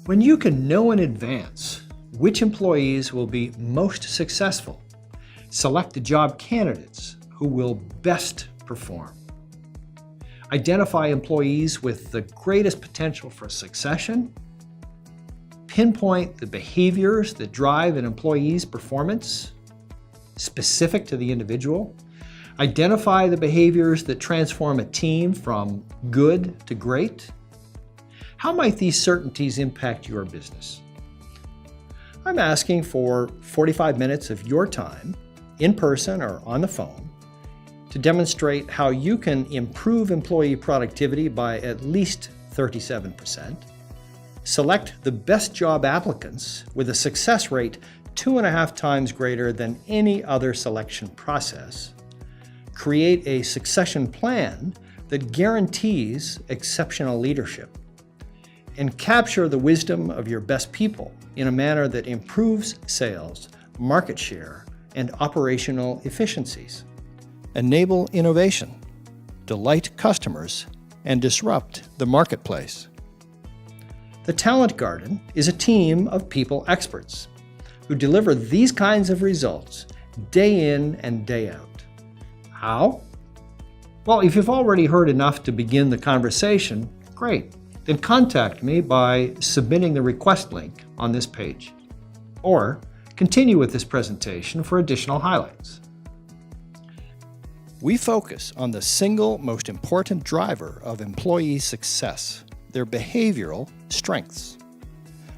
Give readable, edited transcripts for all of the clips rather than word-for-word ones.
When you can know in advance which employees will be most successful, select the job candidates who will best perform. Identify employees with the greatest potential for succession. Pinpoint the behaviors that drive an employee's performance, specific to the individual. Identify the behaviors that transform a team from good to great. How might these certainties impact your business? I'm asking for 45 minutes of your time, in person or on the phone, to demonstrate how you can improve employee productivity by at least 37%, select the best job applicants with a success rate 2.5 times greater than any other selection process, create a succession plan that guarantees exceptional leadership, and capture the wisdom of your best people in a manner that improves sales, market share, and operational efficiencies. Enable innovation, delight customers, and disrupt the marketplace. The Talent Garden is a team of people experts who deliver these kinds of results day in and day out. How? Well, if you've already heard enough to begin the conversation, great. Then contact me by submitting the request link on this page. Or continue with this presentation for additional highlights. We focus on the single most important driver of employee success, their behavioral strengths.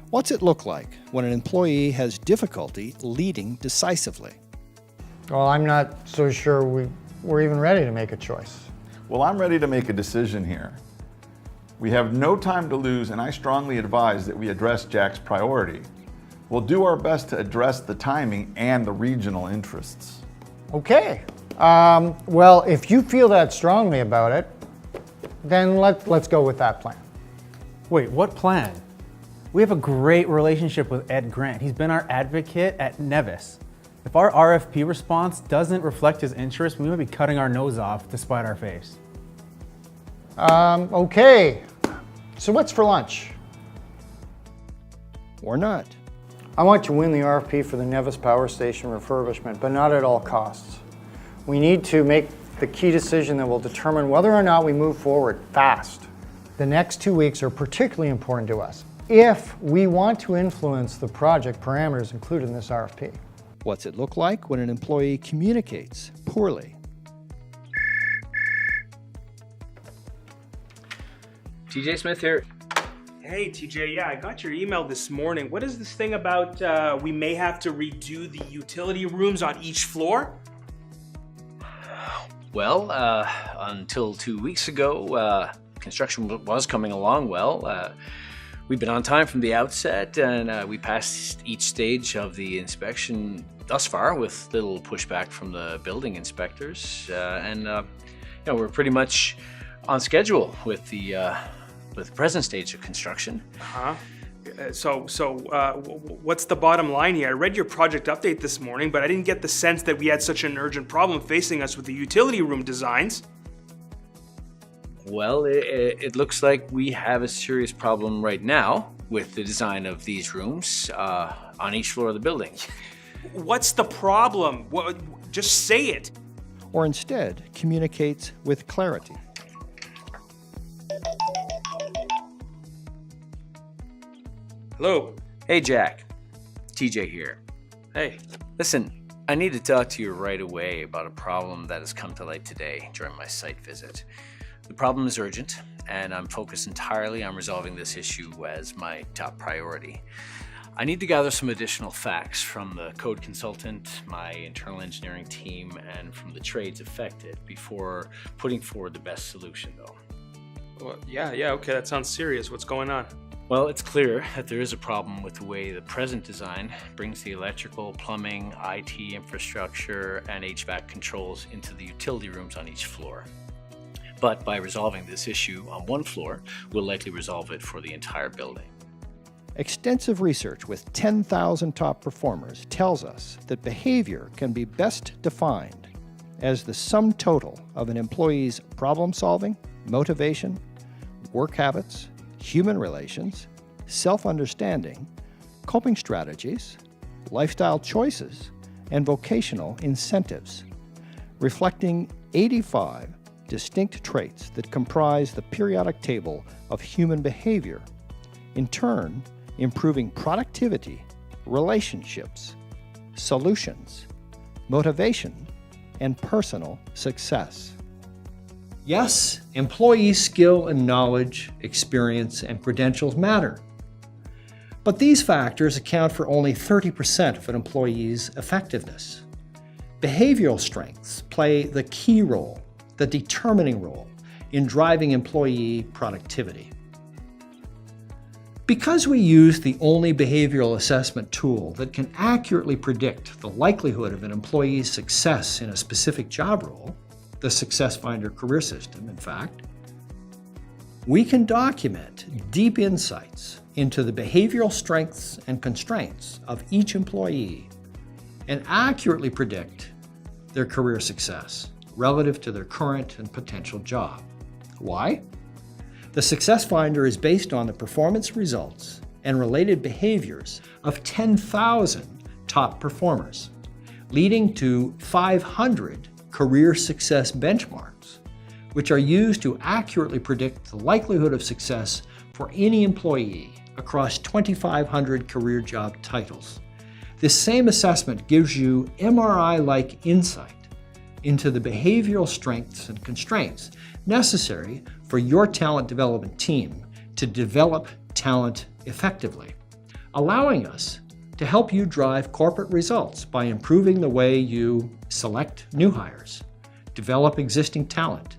What's it look like when an employee has difficulty leading decisively? Well, I'm not so sure we're even ready to make a choice. Well, I'm ready to make a decision here. We have no time to lose, and I strongly advise that we address Jack's priority. We'll do our best to address the timing and the regional interests. Okay. Well, if you feel that strongly about it, then let's go with that plan. Wait, what plan? We have a great relationship with Ed Grant. He's been our advocate at Nevis. If our RFP response doesn't reflect his interest, we might be cutting our nose off to spite our face. Okay. So what's for lunch? Or not. I want to win the RFP for the Nevis Power Station refurbishment, but not at all costs. We need to make the key decision that will determine whether or not we move forward fast. The next 2 weeks are particularly important to us if we want to influence the project parameters included in this RFP. What's it look like when an employee communicates poorly? TJ Smith here. Hey TJ, yeah, I got your email this morning. What is this thing about we may have to redo the utility rooms on each floor? Well, until 2 weeks ago, construction was coming along well. We've been on time from the outset, and we passed each stage of the inspection thus far with little pushback from the building inspectors. We're pretty much on schedule with the present stage of construction. So what's the bottom line here? I read your project update this morning, but I didn't get the sense that we had such an urgent problem facing us with the utility room designs. Well, it looks like we have a serious problem right now with the design of these rooms on each floor of the building. What's the problem? Just say it. Or instead, communicates with clarity. Hello. Hey, Jack. TJ here. Hey. Listen, I need to talk to you right away about a problem that has come to light today during my site visit. The problem is urgent, and I'm focused entirely on resolving this issue as my top priority. I need to gather some additional facts from the code consultant, my internal engineering team, and from the trades affected before putting forward the best solution, though. Well, yeah, okay, that sounds serious. What's going on? Well, it's clear that there is a problem with the way the present design brings the electrical, plumbing, IT infrastructure, and HVAC controls into the utility rooms on each floor. But by resolving this issue on one floor, we'll likely resolve it for the entire building. Extensive research with 10,000 top performers tells us that behavior can be best defined as the sum total of an employee's problem solving, motivation, work habits, human relations, self-understanding, coping strategies, lifestyle choices, and vocational incentives, reflecting 85 distinct traits that comprise the periodic table of human behavior, in turn improving productivity, relationships, solutions, motivation, and personal success. Yes, employee skill and knowledge, experience, and credentials matter. But these factors account for only 30% of an employee's effectiveness. Behavioral strengths play the key role, the determining role, in driving employee productivity. Because we use the only behavioral assessment tool that can accurately predict the likelihood of an employee's success in a specific job role, the Success Finder career system, in fact, we can document deep insights into the behavioral strengths and constraints of each employee and accurately predict their career success relative to their current and potential job. Why? The Success Finder is based on the performance results and related behaviors of 10,000 top performers, leading to 500 career success benchmarks, which are used to accurately predict the likelihood of success for any employee across 2,500 career job titles. This same assessment gives you MRI-like insight into the behavioral strengths and constraints necessary for your talent development team to develop talent effectively, allowing us to help you drive corporate results by improving the way you select new hires, develop existing talent,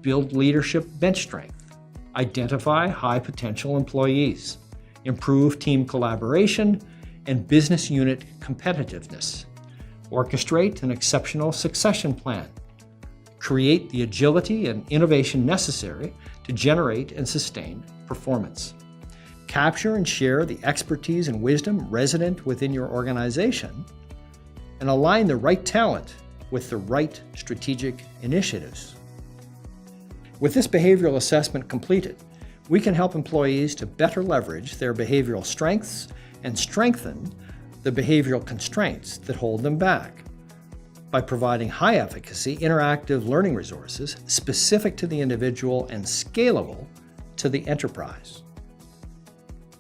build leadership bench strength, identify high potential employees, improve team collaboration and business unit competitiveness, orchestrate an exceptional succession plan, create the agility and innovation necessary to generate and sustain performance, capture and share the expertise and wisdom resident within your organization, and align the right talent with the right strategic initiatives. With this behavioral assessment completed, we can help employees to better leverage their behavioral strengths and strengthen the behavioral constraints that hold them back by providing high-efficacy interactive learning resources specific to the individual and scalable to the enterprise.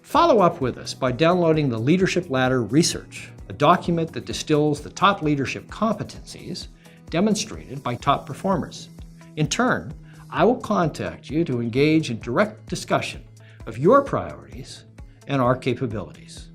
Follow up with us by downloading the Leadership Ladder Research, a document that distills the top leadership competencies demonstrated by top performers. In turn, I will contact you to engage in direct discussion of your priorities and our capabilities.